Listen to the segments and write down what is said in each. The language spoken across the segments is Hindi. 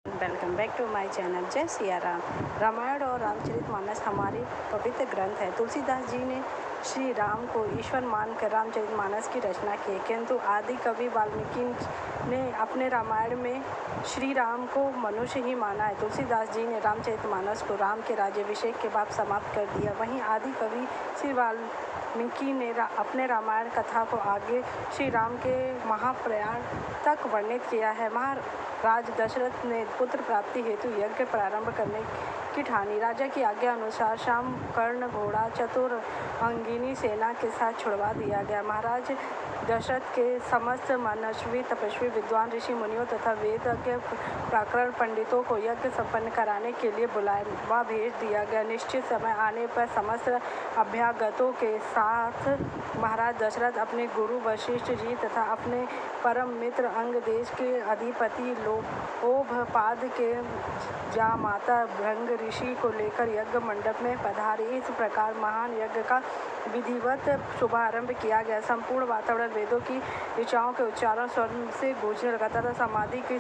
Welcome back to my channel. जय सिया राम। रामायण और रामचरितमानस हमारे पवित्र ग्रंथ है। तुलसीदास जी ने श्री राम को ईश्वर मानकर रामचरितमानस की रचना की, किंतु आदि कवि वाल्मीकि ने अपने रामायण में श्री राम को मनुष्य ही माना है। तुलसीदास जी ने रामचरितमानस को राम के राज्याभिषेक के बाद समाप्त कर दिया। वहीं आदि कवि श्री वाल्मीकि ने अपने रामायण कथा को आगे श्री राम के महाप्रयाण तक वर्णित किया है। महाराज दशरथ ने पुत्र प्राप्ति हेतु यज्ञ प्रारंभ करने की ठानी। राजा की आज्ञा अनुसार शाम कर्ण घोड़ा चतुरंगिनी सेना के साथ छुड़वा दिया गया। महाराज दशरथ के समस्त मनस्वी तपस्वी विद्वान ऋषि मुनियों तथा वेदज्ञ प्राकृत पंडितों को यज्ञ संपन्न कराने के लिए बुलावा भेज दिया गया। निश्चित समय आने पर समस्त अभ्यागतों के साथ महाराज दशरथ अपने गुरु वशिष्ठ जी तथा अपने परम मित्र अंग देश के अधिपति लोभपाद के जामाता भृंग ऋषि को लेकर यज्ञ मंडप में पधारे। इस प्रकार महान यज्ञ का विधिवत शुभारंभ किया गया। संपूर्ण वातावरण वेदों की ऋचाओं के उच्चारण स्वर से गूंजने लगा तथा समाधि की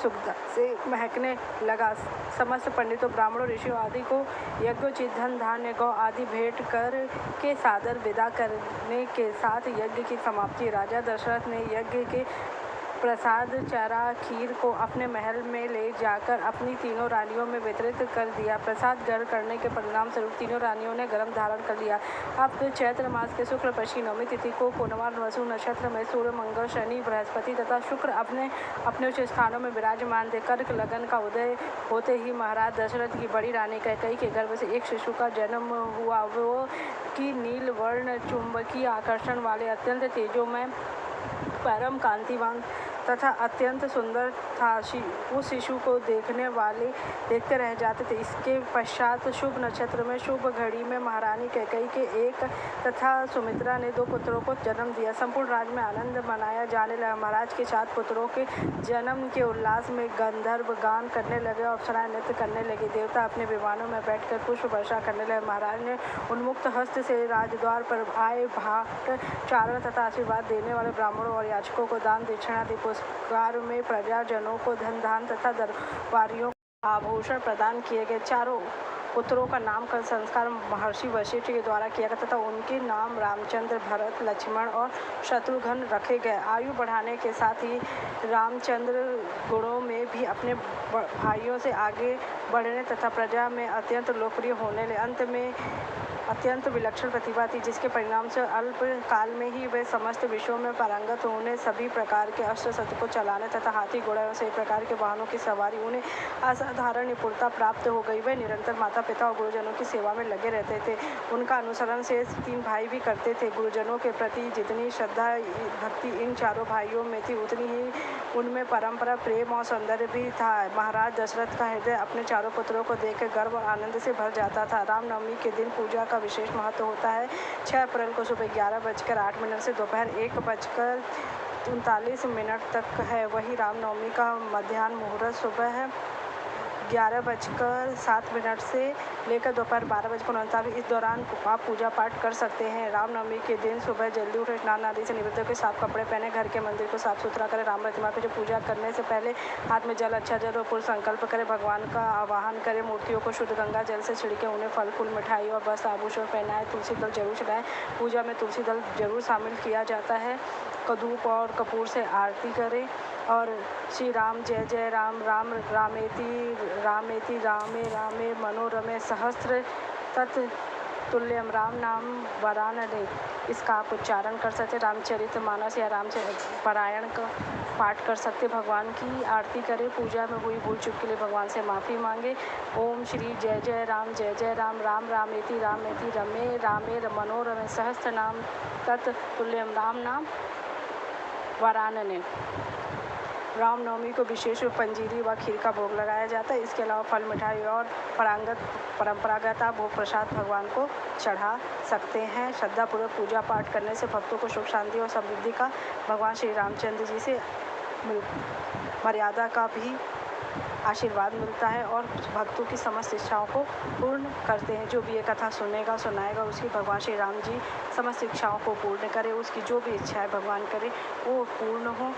सुगंध से महकने लगा। समस्त पंडितों ब्राह्मणों ऋषियों आदि को यज्ञोचित धन धान्य गौ आदि भेंट कर के सादर विदा करने के साथ यज्ञ की समाप्ति। राजा दशरथ ने यज्ञ के प्रसाद चरा खीर को अपने महल में ले जाकर अपनी तीनों रानियों में वितरित कर दिया। प्रसाद ग्रहण करने के परिणाम स्वरूप तीनों रानियों ने गर्भ धारण कर लिया। अब चैत्र मास के शुक्ल पक्षी नवमी तिथि को पूर्णिमा वसु नक्षत्र में सूर्य मंगल शनि बृहस्पति तथा शुक्र अपने अपने उच्च स्थानों में विराजमान थे। कर्क लगन का उदय होते ही महाराज दशरथ की बड़ी रानी कैकेयी के गर्भ से एक शिशु का जन्म हुआ। वो की नील वर्ण चुंबकीय आकर्षण वाले अत्यंत तेजोमय परम कांतिवान तथा अत्यंत सुंदर था। उस शिशु को देखने वाले देखते रह जाते थे। इसके पश्चात शुभ नक्षत्र में शुभ घड़ी में महारानी कैकेयी के एक तथा सुमित्रा ने 2 पुत्रों को जन्म दिया। संपूर्ण राज्य में आनंद मनाया जाने लगा। महाराज के 7 पुत्रों के जन्म के उल्लास में गंधर्व गान करने लगे और अप्सराएं नृत्य करने लगी। देवता अपने विमानों में बैठकर पुष्प वर्षा करने लगे। महाराज ने उन्मुक्त हस्त से राजद्वार पर आए भाट चारण तथा आशीर्वाद देने वाले ब्राह्मणों और याचकों को दान दक्षिणा दी। पुरस्कार में प्रजाजनों को धन धान तथा दरबारियों को आभूषण प्रदान किए गए। चारों पुत्रों का नामकरण संस्कार महर्षि वशिष्ठ के द्वारा किया गया तथा उनके नाम रामचंद्र भरत लक्ष्मण और शत्रुघ्न रखे गए। आयु बढ़ाने के साथ ही रामचंद्र गुणों में भी अपने भाइयों से आगे बढ़ने तथा प्रजा में अत्यंत लोकप्रिय होने लगे। अंत में अत्यंत विलक्षण प्रतिभा थी, जिसके परिणाम से अल्प काल में ही वे समस्त विषयों में पारंगत होने सभी प्रकार के अस्त्र शस्त्र को चलाने तथा हाथी घोड़ा एवं सभी प्रकार के वाहनों की सवारी उन्हें असाधारण निपुणता प्राप्त हो गई। वे निरंतर माता पिता और गुरुजनों की सेवा में लगे रहते थे। उनका अनुसरण से 3 भाई भी करते थे। गुरुजनों के प्रति जितनी श्रद्धा भक्ति इन चारों भाइयों में थी, उतनी ही उनमें परंपरा प्रेम और सौंदर्य भी था। महाराज दशरथ का हृदय अपने चारों पुत्रों को देखकर गर्व और आनंद से भर जाता था। रामनवमी के दिन पूजा का विशेष महत्व होता है। 6 अप्रैल को सुबह 11:08 से दोपहर 1:39 तक है। वहीं रामनवमी का मध्याह्न मुहूर्त सुबह 11:07 से लेकर दोपहर 12:39। इस दौरान आप पूजा पाठ कर सकते हैं। रामनवमी के दिन सुबह जल्दी उठे, स्नान आदि से निवृत्त होकर साफ कपड़े पहने घर के मंदिर को साफ सुथरा करें। राम प्रतिमा की पूजा करने से पहले हाथ में जल, अच्छा जल और पूर्ण संकल्प करें। भगवान का आवाहन करें। मूर्तियों को शुद्ध गंगा जल से छिड़के, उन्हें फल फूल मिठाई और वस्त्र आभूषण पहनाएं। तुलसी दल जरूर चढ़ाएं। पूजा में तुलसी दल जरूर शामिल किया जाता है। धूप और कपूर से आरती करें और श्री राम जय जय राम राम रामेति रामेति रामे रामे मनोरमे सहस्त्र तत्तुल्यम राम नाम वरानने, इसका आप उच्चारण कर सकते। रामचरितमानस या रामचरितपारायण का पाठ कर सकते। भगवान की आरती करें। पूजा में हुई भूल चूक के लिए भगवान से माफ़ी मांगे। ओम श्री जय जय राम राम रामेति रामेति रमे रामे मनोरमे सहस्त्र नाम तत्तुल्यम राम नाम वरानने। रामनवमी को विशेष पंजीरी व खीर का भोग लगाया जाता है। इसके अलावा फल मिठाई और परंपरागत भोग प्रसाद भगवान को चढ़ा सकते हैं। श्रद्धापूर्वक पूजा पाठ करने से भक्तों को सुख शांति और समृद्धि का भगवान श्री रामचंद्र जी से मर्यादा का भी आशीर्वाद मिलता है और भक्तों की समस्त इच्छाओं को पूर्ण करते हैं। जो भी ये कथा सुनेगा सुनाएगा उसकी भगवान श्री राम जी समस्त इच्छाओं को पूर्ण करें, उसकी जो भी इच्छा है भगवान करे वो पूर्ण हो।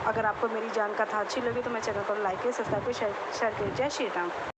अगर आपको मेरी कथा अच्छी लगी तो मेरे चैनल को लाइक करें, सब्सक्राइब करें, शेयर करें। जय श्री राम।